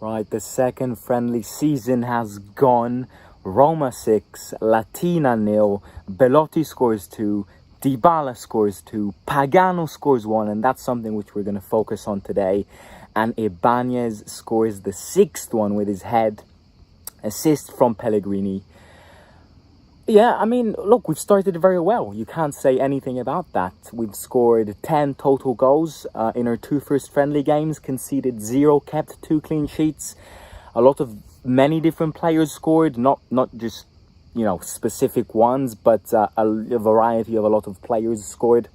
Right, the second friendly season has gone. Roma 6, Latina 0, Belotti scores 2, Dybala scores 2, Pagano scores 1, and that's something which we're going to focus on today. And Ibanez scores the 6th one with his head. Assist from Pellegrini. Yeah, I mean, look, we've started very well. You can't say anything about that. We've scored 10 total goals in our 2 first friendly games, conceded 0, kept 2 clean sheets. Many different players scored, not just, specific ones, but a variety of a lot of players scored,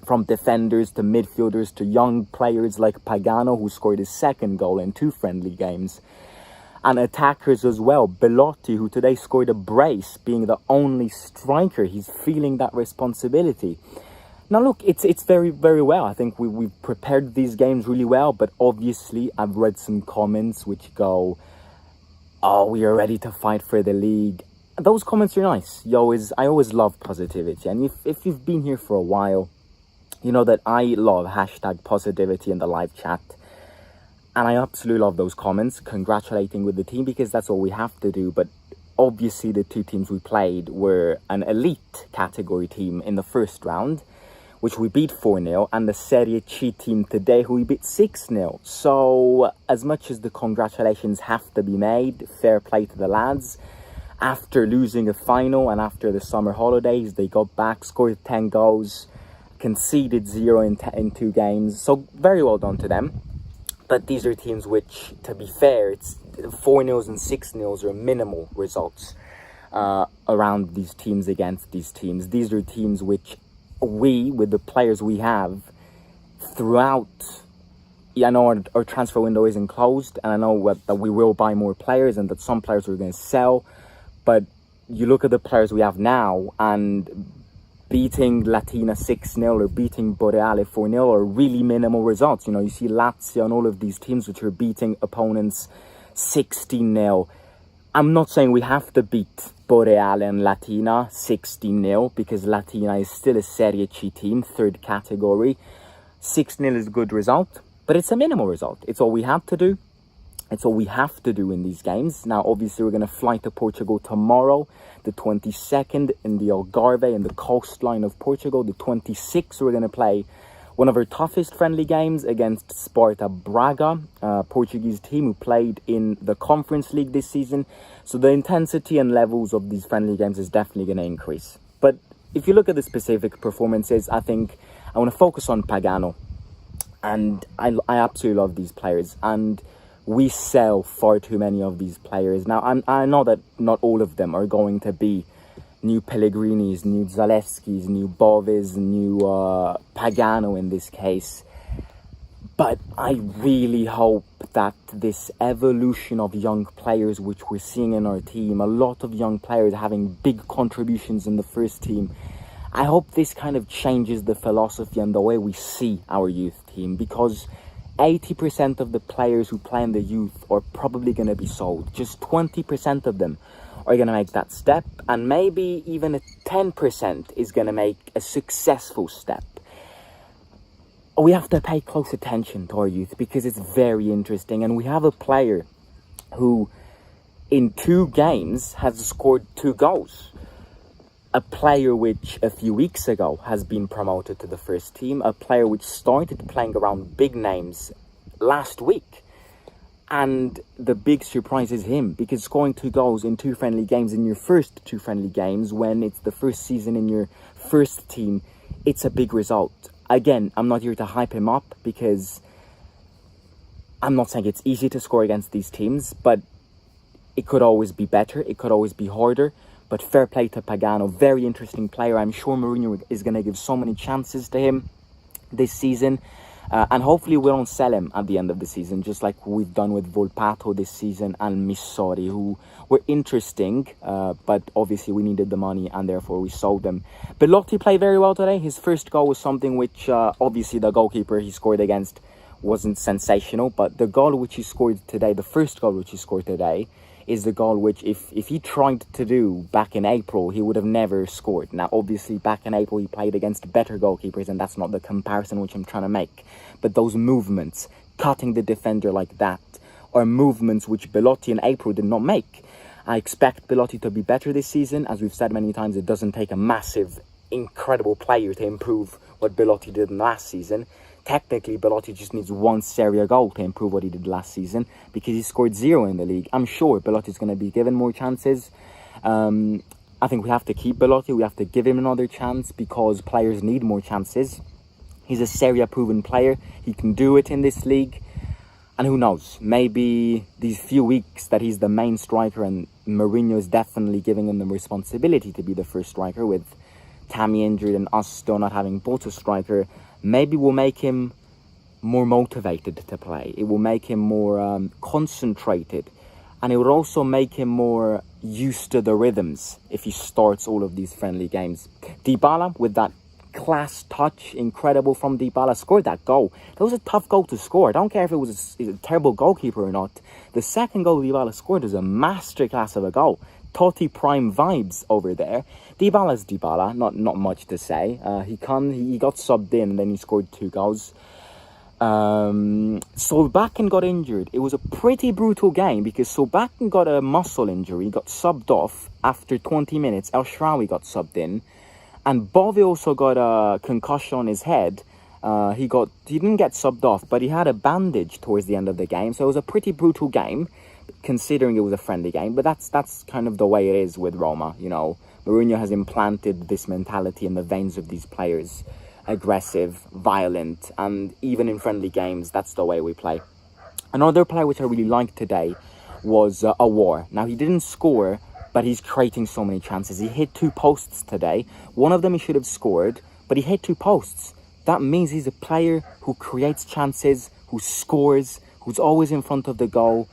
from defenders to midfielders to young players like Pagano, who scored his 2nd goal in 2 friendly games. And attackers as well. Belotti, who today scored a brace, being the only striker. He's feeling that responsibility. Now, look, it's very, very well. I think we've prepared these games really well. But obviously, I've read some comments which go, "Oh, we are ready to fight for the league." Those comments are nice. I always love positivity. And if you've been here for a while, you know that I love #positivity in the live chat. And I absolutely love those comments, congratulating with the team, because that's what we have to do. But obviously the 2 teams we played were an elite category team in the first round, which we beat 4-0, and the Serie C team today, who we beat 6-0. So as much as the congratulations have to be made, fair play to the lads. After losing a final and after the summer holidays, they got back, scored 10 goals, conceded 0 in 2 games. So very well done to them. But these are teams which, to be fair, it's 4-0s and 6-0s are minimal results around these teams, against these teams. These are teams which we, with the players we have, throughout, I know our transfer window isn't closed, and I know that we will buy more players and that some players we're going to sell. But you look at the players we have now, and beating Latina 6-0 or beating Boreale 4-0 are really minimal results. You see Lazio and all of these teams which are beating opponents 16-0. I'm not saying we have to beat Boreale and Latina 16-0, because Latina is still a Serie C team, 3rd category. 6-0 is a good result, but it's a minimal result. It's all we have to do. It's all we have to do in these games. Now, obviously, we're going to fly to Portugal tomorrow, the 22nd, in the Algarve, in the coastline of Portugal. The 26th, we're going to play one of our toughest friendly games against Sparta Braga, a Portuguese team who played in the Conference League this season. So the intensity and levels of these friendly games is definitely going to increase. But if you look at the specific performances, I think I want to focus on Pagano. And I absolutely love these players. And we sell far too many of these players. Now, I know that not all of them are going to be new Pellegrinis, new Zalewskis, new Boves, new Pagano in this case. But I really hope that this evolution of young players which we're seeing in our team, a lot of young players having big contributions in the first team, I hope this kind of changes the philosophy and the way we see our youth team, because 80% of the players who play in the youth are probably going to be sold. Just 20% of them are going to make that step, and maybe even a 10% is going to make a successful step. We have to pay close attention to our youth, because it's very interesting. And we have a player who in 2 games has scored 2 goals. A player which a few weeks ago has been promoted to the first team. A player which started playing around big names last week. And the big surprise is him, because scoring 2 goals in 2 friendly games in your first 2 friendly games, when it's the first season in your first team, it's a big result. Again, I'm not here to hype him up, because I'm not saying it's easy to score against these teams, but it could always be better. It could always be harder. But fair play to Pagano, very interesting player. I'm sure Mourinho is going to give so many chances to him this season. And hopefully we don't sell him at the end of the season, just like we've done with Volpato this season and Missori, who were interesting, but obviously we needed the money and therefore we sold them. Belotti played very well today. His first goal was something which obviously the goalkeeper he scored against wasn't sensational, but the goal which he scored today, the first goal which he scored today, is the goal which if he tried to do back in April, he would have never scored. Now, obviously, back in April, he played against better goalkeepers, and that's not the comparison which I'm trying to make. But those movements, cutting the defender like that, are movements which Belotti in April did not make. I expect Belotti to be better this season. As we've said many times, it doesn't take a massive, incredible player to improve what Belotti did in last season. Technically, Belotti just needs one Serie A goal to improve what he did last season, because he scored 0 in the league. I'm sure Belotti's going to be given more chances. I think we have to keep Belotti. We have to give him another chance, because players need more chances. He's a Serie A proven player. He can do it in this league. And who knows, maybe these few weeks that he's the main striker, and Mourinho is definitely giving him the responsibility to be the first striker, with Tammy injured and us still not having both a striker, maybe will make him more motivated to play. It will make him more concentrated. And it would also make him more used to the rhythms if he starts all of these friendly games. Dybala, with that class touch, incredible from Dybala, scored that goal. That was a tough goal to score. I don't care if it was a terrible goalkeeper or not. The second goal Dybala scored was a masterclass of a goal. Totti prime vibes over there. Dybala's Dybala, not much to say. He got subbed in and then he scored 2 goals. Solbakken got injured. It was a pretty brutal game, because Solbakken got a muscle injury, got subbed off after 20 minutes. El Shaarawy got subbed in, and Bovey also got a concussion on his head. He didn't get subbed off, but he had a bandage towards the end of the game. So it was a pretty brutal game, considering it was a friendly game. But that's kind of the way it is with Roma. You know, Mourinho has implanted this mentality in the veins of these players. Aggressive, violent, and even in friendly games, that's the way we play. Another player which I really liked today was Aouar. Now, he didn't score, but he's creating so many chances. He hit 2 posts today. One of them he should have scored, but he hit 2 posts. That means he's a player who creates chances, who scores, who's always in front of the goal.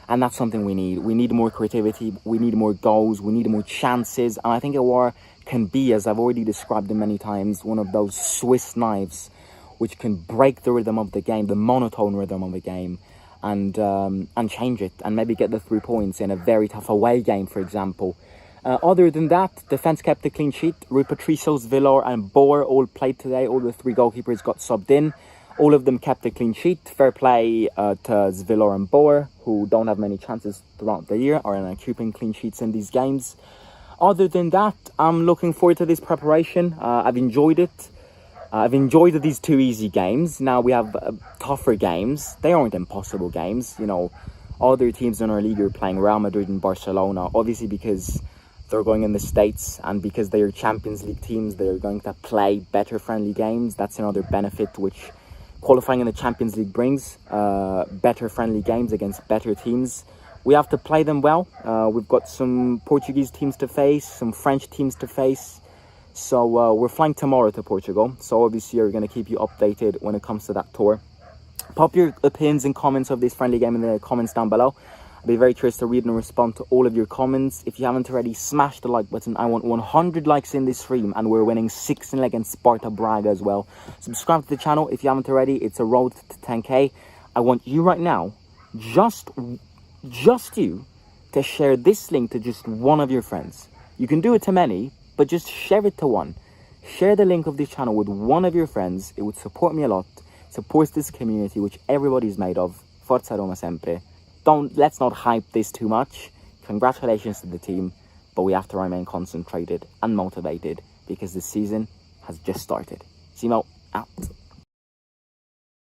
And that's something we need. We need more creativity. We need more goals. We need more chances. And I think Aouar can be, as I've already described him many times, one of those Swiss knives which can break the rhythm of the game, the monotone rhythm of the game, and change it, and maybe get the 3 points in a very tough away game, for example. Other than that, defence kept a clean sheet. Rui Patricios, Villar and Boer all played today. All the 3 goalkeepers got subbed in. All of them kept a clean sheet. Fair play to Villar and Boer, who don't have many chances throughout the year, are keeping clean sheets in these games. Other than that, I'm looking forward to this preparation. I've enjoyed it. I've enjoyed these 2 easy games. Now we have tougher games. They aren't impossible games. You know, other teams in our league are playing Real Madrid and Barcelona, obviously because they're going in the States, and because they are Champions League teams, they're going to play better friendly games. That's another benefit which qualifying in the Champions League brings. Better friendly games against better teams. We have to play them well. We've got some Portuguese teams to face, some French teams to face. So we're flying tomorrow to Portugal. So obviously we're going to keep you updated when it comes to that tour. Pop your opinions and comments of this friendly game in the comments down below. I'll be very curious to read and respond to all of your comments. If you haven't already, smash the like button. I want 100 likes in this stream, and we're winning 6-0 against Sparta Braga as well. Subscribe to the channel if you haven't already. It's a road to 10k. I want you right now, just you, to share this link to just one of your friends. You can do it to many, but just share it to one. Share the link of this channel with one of your friends. It would support me a lot. Supports this community which everybody's made of. Forza Roma sempre. Let's not hype this too much. Congratulations to the team, but we have to remain concentrated and motivated, because the season has just started. Simo out.